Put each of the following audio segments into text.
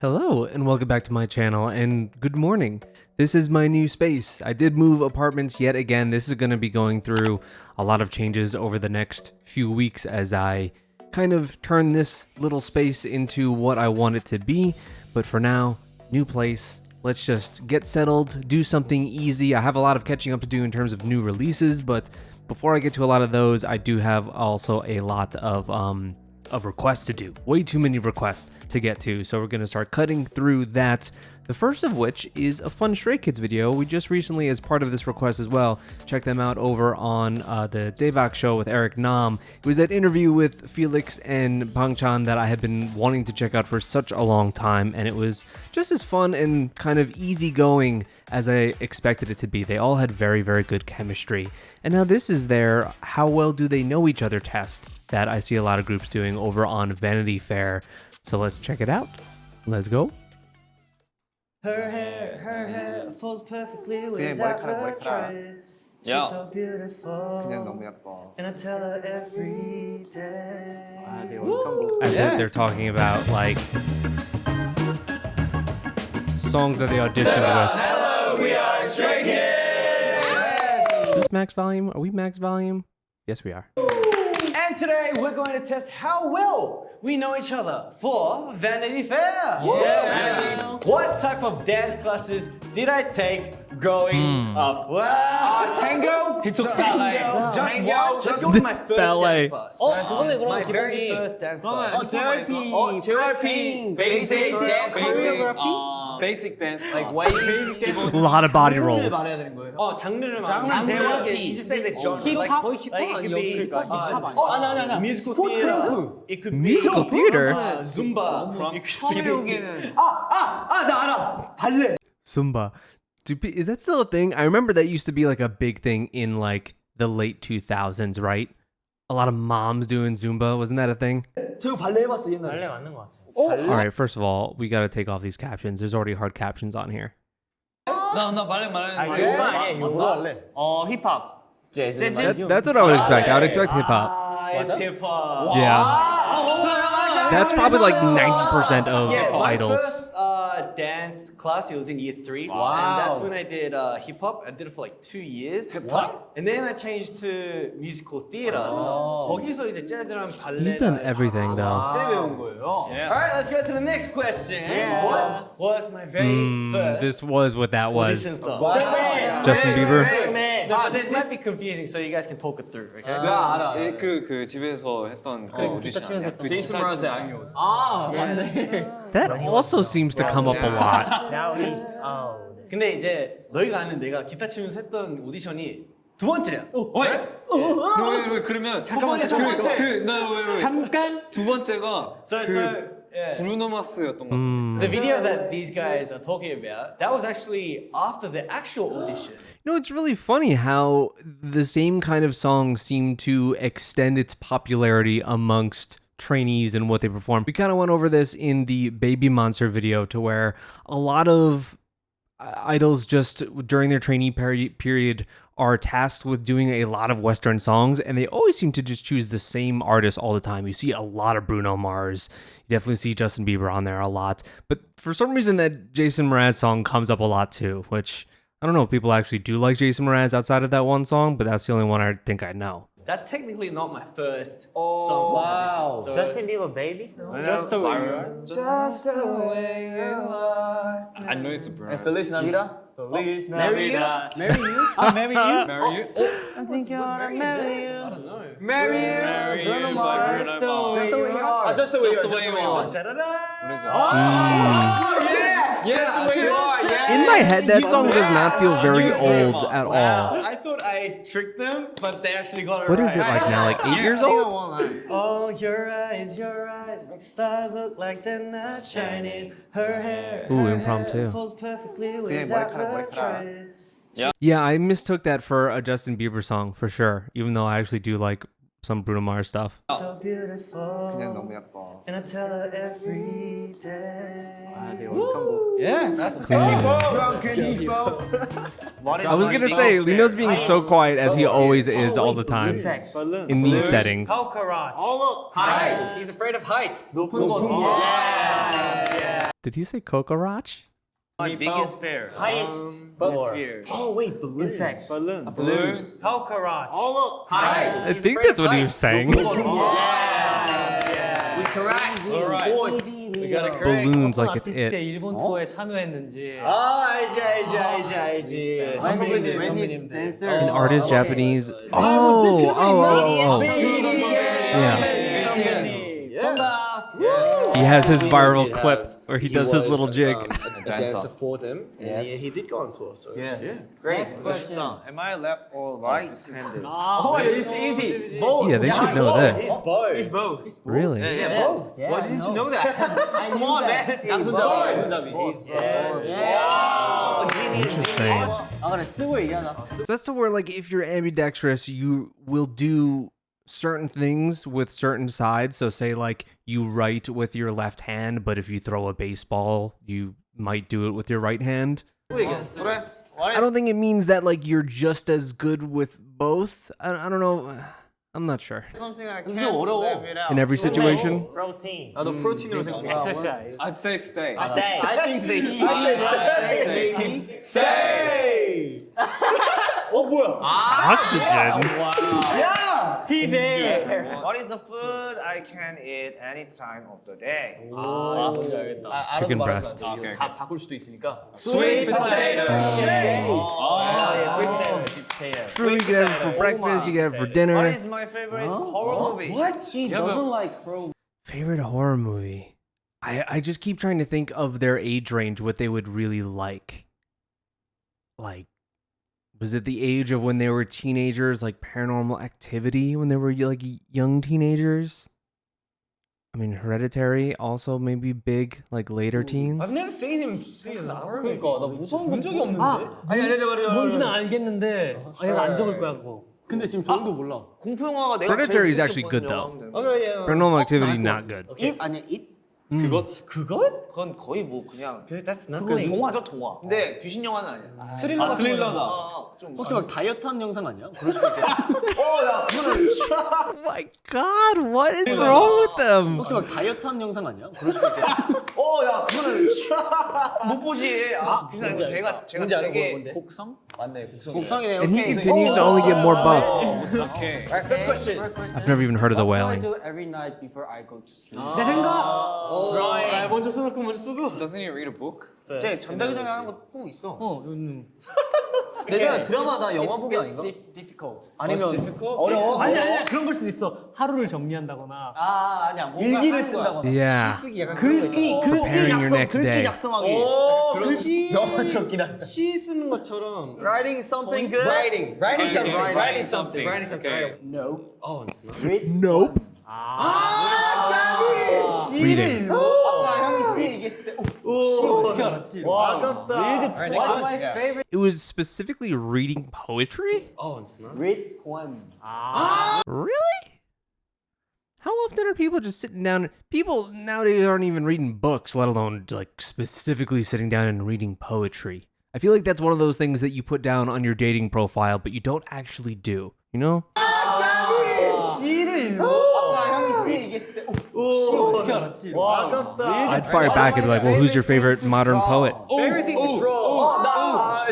Hello and welcome back to my channel and good morning. This is my new space. I did move apartments yet again. This is going to be going through a lot of changes over the next few weeks as I kind of turn this little space into what I want it to be. But for now, new place. Let's just get settled, do something easy. I have a lot of catching up to do in terms of new releases, but before I get to a lot of those, I do have also a lot of requests to do. Way too many requests to get to, so we're going to start cutting through that. The first of which is a fun Stray Kids video. We just recently, as part of this request as well, check them out over on the DAEBAK show with Eric Nam. It was that interview with Felix and Bangchan that I had been wanting to check out for such a long time, and it was just as fun and kind of easygoing as I expected it to be. They all had very, very good chemistry. And now this is their how well do they know each other test that I see a lot of groups doing over on Vanity Fair. So let's check it out. Let's go. Her hair falls perfectly 그냥 without 머리카락, her 머리카락. trying. She's 야. so beautiful. 그냥 너무 예뻐. And I tell her every day. 아, 네, 원칸곡. I think they're talking about like songs that they auditioned with. Hello, we are Stray Kids! Is this max volume? Are we max volume? Yes, we are. And today we're going to test how well we know each other for Vanity Fair. Yeah. What type of dance classes did I take growing up? Wow. Tango? He took ballet. Tango. Let's go with my first Ballet. dance class. 그거네, 그럼 My very 기본기. first dance class. JYP. Basic dance. Basic dance Like class. wave. A lot of body rolls. 장르를 장르. You just say the genre. 힙합? Like it could be 힙합. musical theater. It could be Musical theater? Zumba. It could be 여기는 나 알아. 발레. Zumba. Is that still a thing? I remember that used to be like a big thing in like the late 2000s, right? A lot of moms doing Zumba. Wasn't that a thing? 저 발레 해봤어 옛날에. 발레 맞는 거 같아. All right, first of all, we got to take off these captions. There's already hard captions on here. 나 발레 말하는 요거 아니야, 요거 할래. 힙합. 재즈. That's what I would expect. I would expect hip hop. It's hip hop. Yeah. That's probably like 90% of My idols. first dance class, it was in year 3. Wow. And that's when I did hip hop. I did it for like 2 years. Hip-hop? And then I changed to musical theater. 거기서 이제 재즈랑 발레. He's done everything though. 배운 거예요. Yeah. Alright, let's go to the next question. Yeah. What was my very first This was what that audition was. song? Wow. Justin Bieber? No, but this might be confusing, so you guys can talk it through, okay? 그 집에서 했던 그 오디션 아니야? 그 제이슨 기타 브라운의 치는 아니었어. 아, 맞네. That also seems to come up a lot. Now he's old. 근데 이제 너희가 아는 내가 기타 치면서 했던 오디션이 두 번째야. 왜 그러면 잠깐만. 잠깐 두 번째가 Yeah. 브루노 마스였던 것 같은데. The video that these guys are talking about, that was actually after the actual audition. You know, it's really funny how the same kind of songs seem to extend its popularity amongst trainees and what they perform. We kind of went over this in the Baby Monster video to where a lot of idols just during their trainee period are tasked with doing a lot of Western songs, and they always seem to just choose the same artist all the time. You see a lot of Bruno Mars. You definitely see Justin Bieber on there a lot. But for some reason, that Jason Mraz song comes up a lot too, which I don't know if people actually do like Jason Mraz outside of that one song, but that's the only one I think I know. That's technically not my first song. Wow. So Justin Bieber, baby? Just the way you are. Just the way you are. I know it's a Bruno. Feliz Navidad. Feliz Marry you? Navidad. Marry you? Marry you? Marry you? I think you wanna marry you. I don't know. Marry you. Marry you Bruno by Mars. Bruno Mars. Just the way you are. Just the way Just the way you are. Yes! Yeah, In my head, that song does not feel very old at all. I thought I tricked them, but they actually got it What right. is it like now, like 8 years old? Oh, your eyes make stars look like they're not shining. Her hair, Ooh, her impromptu. hair falls perfectly 그냥 without 머리카락, her 머리카락. trying. Yeah, I mistook that for a Justin Bieber song for sure, even though I actually do like some Bruno Mars stuff. So beautiful. 그냥 너무 예뻐. And I tell her every day. 아, 네, 원칸곡. Yeah, that's the song. I was gonna say, Lino's being so quiet as he always is all the time in these settings. Garage. Heights. He's afraid of heights. 높은 곳. Did he say cockroach? biggest sphere. Highest floor. sphere. Oh wait, balloons. Insects. Balloons. Balloons. Cockroach. I think that's what he was saying. We correct. Alright. We got it correct. Balloons like it's 아티스트의 it. 일본 투어에 참여했는지. 알지. 선배님 댄서. An artist, Japanese. Oh. Yeah. He has his viral clip where he does his little jig. A dancer for them, and he did go on tour. So Great question. Am I left or right-handed? Oh, it's easy. Both. Yeah, they should know this. he's both. Really? Yes. Why didn't you know that? Come on, man. 양손잡이. He's both. Interesting. 아 그래 쓰고 얘기하자. So that's to where, like, if you're ambidextrous, you will do certain things with certain sides. So say, like, you write with your left hand, but if you throw a baseball, you might do it with your right hand. I don't think it means that, like, you're just as good with both. I don't know. I'm not sure. Something I can't 어려워. live without. In every situation. Protein. 나도 프로틴으로 생각해. Exercise. I'd say stay. Stay. I think stay. Stay. Oxygen. He's here. What is the food I can eat any time of the day? 뭔지 알겠다. Chicken breast. Okay. 다 바꿀 수도 있으니까. Sweet potato. Sweet potato. True, you can have it for breakfast, you can have it for What dinner. is my favorite horror movie? He doesn't like crow. Favorite horror movie? I just keep trying to think of their age range, what they would really like. Like, was it the age of when they were teenagers, like Paranormal Activity, when they were like young teenagers? I mean, Hereditary also maybe big, like later teens. I've never seen him see a horror movie. 그러니까 나 무서운 본 적이 없는데. 아니 뭔지는 알겠는데 얘가 안 적을 거야 그거. 근데 지금 저도 몰라. 공포 영화가 내가 Hereditary is 제일 actually good though. Okay, yeah. Paranormal Activity not good. It 아니야 it? 그것? 그건 거의 뭐 그냥 that's not 그 good. 동화죠 동화. 근데 귀신 영화는 아니야. 스릴러 스릴러다. 좀 혹시 막 다이어트 하는 영상 아니야? 그럴 수도 있겠다. Oh my god, what is wrong with them? 혹시 막 다이어트 하는 영상 아니야? 그럴 수도 있겠다. 야 그거는 못 보지. 귀신 아니고 제가 뭔지 알아? 되게 뭔데? 곡성? 맞네 곡성. 곡성이네. And he continues to only get more buff. 오케이. First question. I've never even heard of the What do I wailing. do every night before I go to sleep? 내 생각. 먼저 써놓고 먼저 쓰고. Doesn't he read a book? 제 잠자기 전에 하는 거 꼭 있어. 내 생각 드라마나 영화 보기 아닌가? Difficult. 아니면 어려워. 아니 그런 걸 수도 있어. 하루를 정리한다거나. 아니야. 뭔가 일기를 할 거야. 쓴다거나. Yeah. 쓰기 약간 그런 거 있잖아. Preparing your next 글씨 day. 작성하기. 글씨 영화 적기나. 시 쓰는 것처럼. Writing something good. Writing something. Writing something. Okay. No. Oh, it's not. Nope. Reading. 아까 형이 시 얘기했을 때 어떻게 알았지? 와 아깝다. One of my favorite It was specifically reading poetry? Oh, it's not. read poem. Really? How often are people just sitting down? People nowadays aren't even reading books, let alone like specifically sitting down and reading poetry. I feel like that's one of those things that you put down on your dating profile, but you don't actually do. You know? 시를 아까 형이 시 얘기했을 때 어떻게 알았지? 와 아깝다. I'd fire back and be like, well, who's your favorite modern poet? Favorite thing to draw.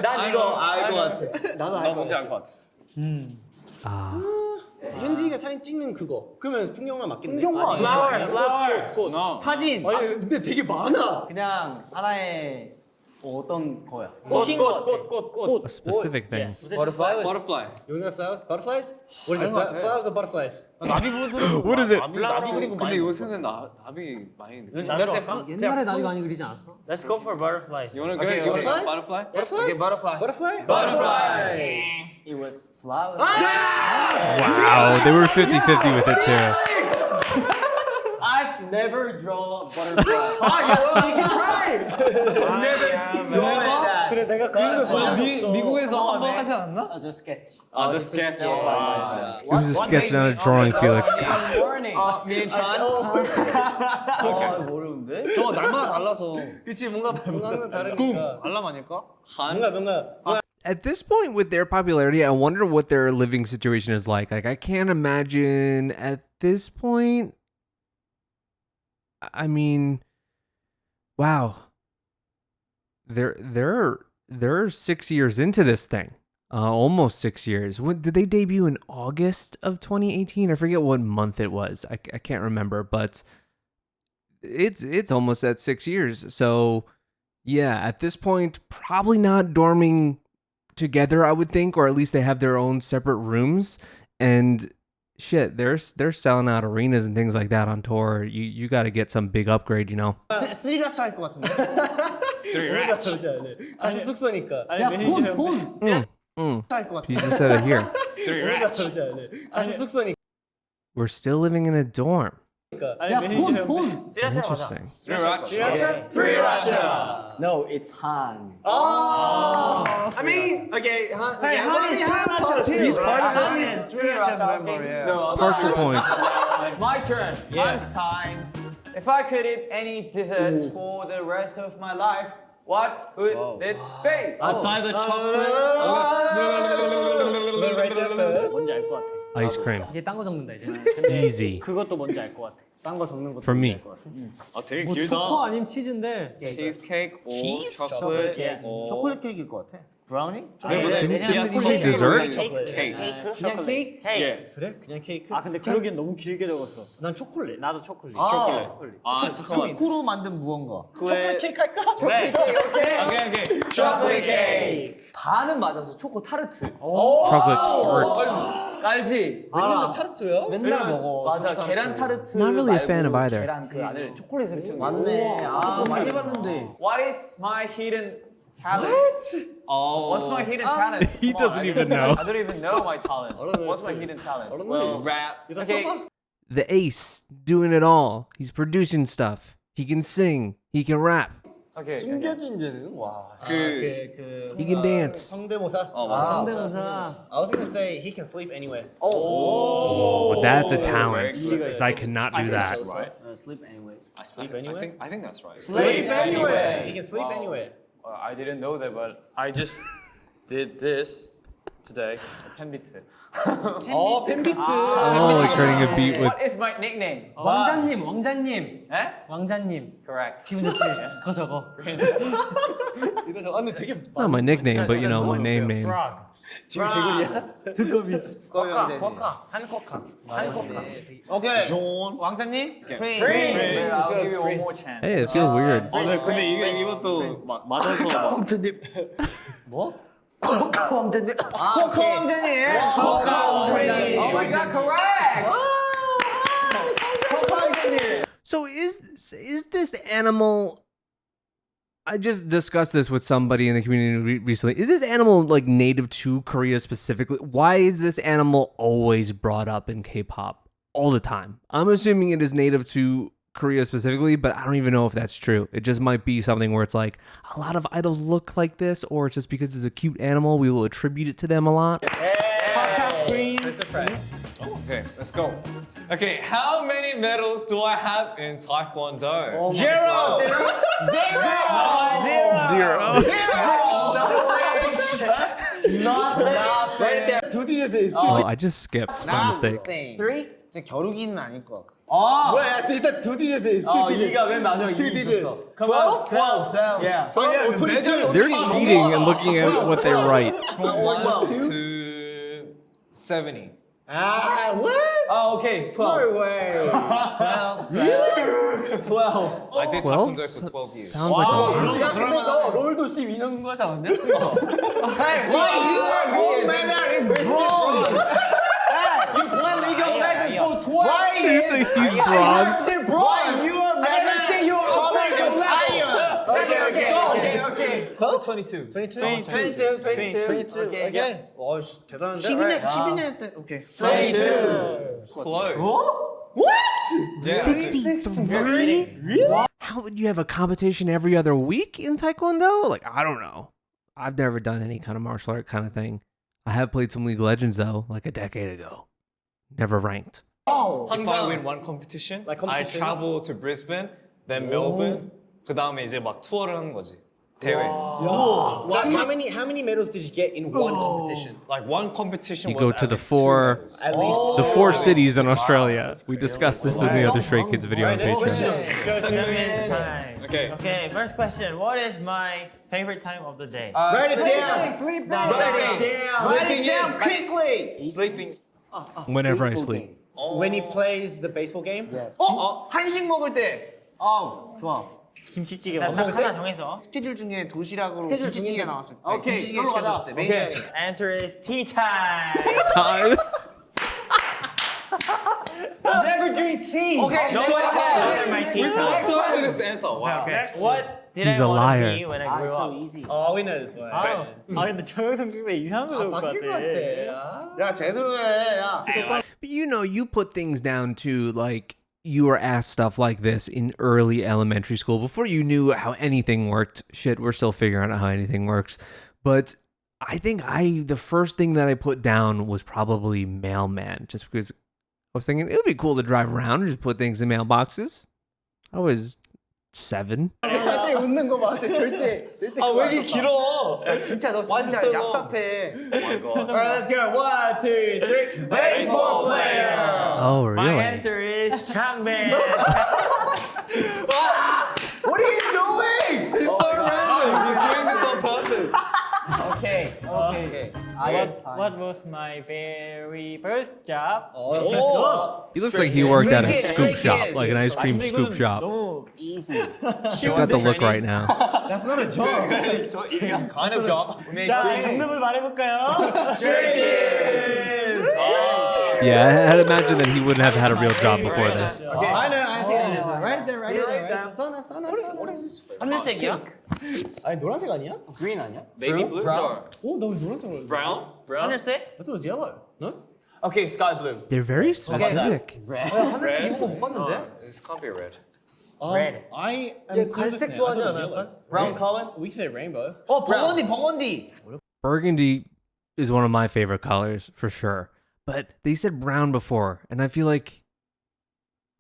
난 이거 알 것 같아. 나도 나 알고. 뭔지 알 것 같아. 현진이가 사진 찍는 그거. 그러면 풍경만 맞겠네. 풍경만. flower. 사진. 아니 근데 되게 많아. 그냥 하나의 어떤 거야? 꽃. A specific thing. Butterflies. Butterfly. You know flowers? Butterflies? What is it? Flowers or butterflies? What is it? 나비 그리고 근데 요새는 나비 많이 느껴. 옛날에 나비 많이 그리지 않았어? Let's go for butterflies. You wanna go? Okay, Butterfly? butterflies? Butterfly? Butterflies? butterfly. Butterfly? Butterfly. It was flowers. Wow, they were 50-50 with it too. I've never drawn butterfly. You can try! 그래 내가 그린 거 미국에서 한 번 하지 않았나? Just sketch. Just sketch. It was a sketch, not a drawing, Felix. God. Morning. 미엔찬. 모르는데? 저거 날마다 달라서. 그치 뭔가 다르니까. 알람 아닐까? 뭔가 At this point with their popularity, I wonder what their living situation is like. Like, I can't imagine at this point. I mean, Wow. They're 6 years into this thing. Almost 6 years. When did they debut? In August of 2018? I forget what month it was. I can't remember, but it's almost at 6 years. So yeah, at this point, probably not dorming together, I would think, or at least they have their own separate rooms. And shit, they're selling out arenas and things like that on tour. You got to get some big upgrade, you know. 스리라차 할 것 같은데. 우리가 저렇게 할래. 같은 숙소니까. 야폰 할것 같은데. You just said it here. 우리가 저렇게 할래. 같은 숙소니까. We're still living in a dorm. 야폰 Interesting. No, it's Han. I mean, okay. Hey, Han is Sriracha too. He's part of Han it. is Sriracha's member, yeah. Partial points. My turn. Han's time. If I could eat any desserts for the rest of my life, what would it be? outside the chocolate 뭔지 알 것 같아. Ice cream. 이제 딴 거 적는다 이제. Easy. 그것도 뭔지 알 것 같아. 딴 거 적는 것도 For me. 되게 뭐 초코 아니면 치즈인데. Cheesecake or Cheese? chocolate or 초콜릿 케이크일 것 같아. 브라우니? Didn't you say dessert? cake. 그냥 케이크? Yeah. 그래? 그냥 케이크? 아 근데 그러기엔 너무 길게 적었어. 난 초콜릿. 나도 초콜릿. 초콜릿. 잠깐만. 초코로 만든 무언가. 초콜릿 케이크 할까? 오케이. 초콜릿 케이크. 반은 맞았어. 초코 타르트. Chocolate tart. 알지? 맨날 타르트요? 맨날 먹어. 맞아. 계란 타르트. Not really a fan of either. 계란 그 안을 초콜릿을 채운 거. 맞네. 아, 많이 봤는데. What is my hidden talent? Oh. What's my hidden talent? He Come on, doesn't I even don't- know. I don't even know my talent. What's my hidden talent? Well, rap. Okay. The ace, doing it all. He's producing stuff. He can sing. He can rap. Okay. 숨겨진 재능? 와. He can dance. 성대모사? 맞아. 성대모사. I was gonna say he can sleep anywhere. Oh, that's a talent. very good. Because I cannot do that. Right. Sleep anyway. Sleep anywhere? I think that's right. Sleep anywhere. He can sleep Wow. anywhere. I didn't know that, but I just did this today. 팬비트. 어, 팬비트. Oh, like creating a beat with. What is my nickname? 왕자님. 에? 왕자님. Correct. 기분 좋지? 그거 적어. 이거 적었는데 되게 Not my nickname, but you know, my name. 지금 개구리야? 오케이. 왕자님. Prince. I'll give you one more chance. Hey, it feels weird. 근데 이것도 막 맞아서 막 뭐? 코카 왕자님. 아, 오케이. Oh my god, correct. So is this animal? I just discussed this with somebody in the community recently. Is this animal like native to Korea specifically? Why is this animal always brought up in K-pop all the time? I'm assuming it is native to Korea specifically, but I don't even know if that's true. It just might be something where it's like a lot of idols look like this, or it's just because it's a cute animal, we will attribute it to them a lot. Okay, let's go. Okay, how many medals do I have in Taekwondo? Zero. 두 디저트 있어. Oh, I just skipped by mistake. 3? 저 겨루기는 아닐 것 같고. 뭐야? 일단 두 디저트 있어. 이가 맨 마지막에 2 digits. 12? Yeah. 12, 22. They're cheating and looking at what they write. From 1 to 70. 아, what? Okay. 12. No way. 12. I did 12? Taekwondo for 12 years. Sounds like a lot. 야, 근데 너 롤도 12년 거지 않은데? Hey, why you are gold medal is bronze? You play League of Legends for 12 You years. say he's bronze? Still bronze. You are I never say you are upper level. Okay. 22. 22. 오케이. 와, 대단한데? 12년 했대. 오케이. 22. Close. Yeah. 63? How would you have a competition every other week in Taekwondo? Like, I don't know. I've never done any kind of martial art kind of thing. I have played some League of Legends though, like a decade ago. Never ranked. If I win one competition, Like I competitions? travel to Brisbane, then Melbourne. 그 다음에 이제 막 투어를 하는 거지. 대회. How many medals did you get in one competition? Like one competition You was go to at the least four- 2 medals. At least. The 4 cities in Australia. We discussed this in the other Stray Kids video on Patreon. Okay. Okay, first question. What is my favorite time of the day? Write it down. Sleep Write it down. Sleeping Write it down in. quickly. Sleeping. Whenever I sleep. When he plays the baseball game? Yeah. 한식 먹을 때. 좋아. 김치찌개 딱 하나 정해서. 스케줄 중에 도시락으로 스케줄 김치찌개 중에- 나왔을 때. 오케이, 김치찌개 그걸로 가자. 시켜줬을 때. 매니저. 오케이. Answer is tea time. Time. Never drink tea. Okay, no so one okay, has my tea time. What's wrong with this answer? Wow. Okay. What did He's I a want liar. to be when I grew up? Oh, we know this one. 아 근데 저형 진짜 이상한 거 나올 것 같아. 야, 제대로 해. 야. But you know, you put things down to like you were asked stuff like this in early elementary school before you knew how anything worked. Shit, we're still figuring out how anything works. But I think the first thing that I put down was probably mailman, just because I was thinking it would be cool to drive around and just put things in mailboxes. I was 7. 절대 웃는 거 봐. 절대. 아, 왜 이렇게 길어? 진짜 너 진짜 왔어. 얍삽해. Alright, let's go. 1, 2, 3. Baseball player. Oh, My really? answer is Changman. What are you doing? He's so random. He's doing this on purpose. Okay. What was my very first job? He looks like he worked at a Straight scoop kids. shop, like an ice cream scoop shop. 너무 He's got the look right now. That's not a job. Kind of job. 자, 정답을 말해볼까요? Yeah, I'd imagine that he wouldn't have had a real job before this. Okay. I think I know. Right there, right there. 써놔. What is this? 하늘색이야? 아니 노란색 아니야? Green 아니야? Baby blue? Brown. 오, 나 노란색으로. Brown? Brown? 하늘색? I thought it was yellow. No? Okay, sky blue. They're very specific. 하늘색 입은 거 못 봤는데? This can't be red. Red. I am 갈색 좋아하지 않을까? Brown color? We say rainbow. 어, 버건디. Burgundy is one of my favorite colors for sure. But they said brown before, and I feel like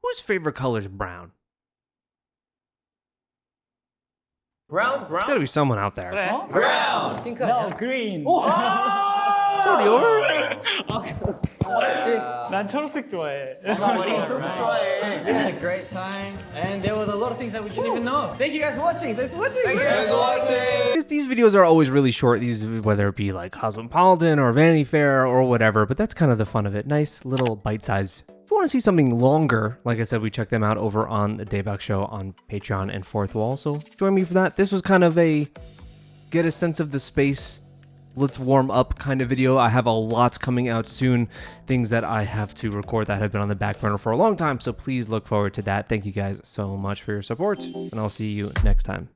whose favorite color is brown? Brown? There's got to be someone out there. Brown! No, green. So yours? 난 초록색 좋아해. We had a great time, and there was a lot of things that we didn't even know. Thank you guys for watching. Thanks for watching. Thanks for watching! Because these videos are always really short, these whether it be like Cosmopolitan or Vanity Fair or whatever, but that's kind of the fun of it. Nice little bite-sized. If you want to see something longer, like I said, we check them out over on the DAEBAK show on Patreon and Fourth Wall, so join me for that. This was kind of a get a sense of the space, let's warm up kind of video. I have a lot coming out soon, things that I have to record that have been on the back burner for a long time, so please look forward to that. Thank you guys so much for your support, and I'll see you next time.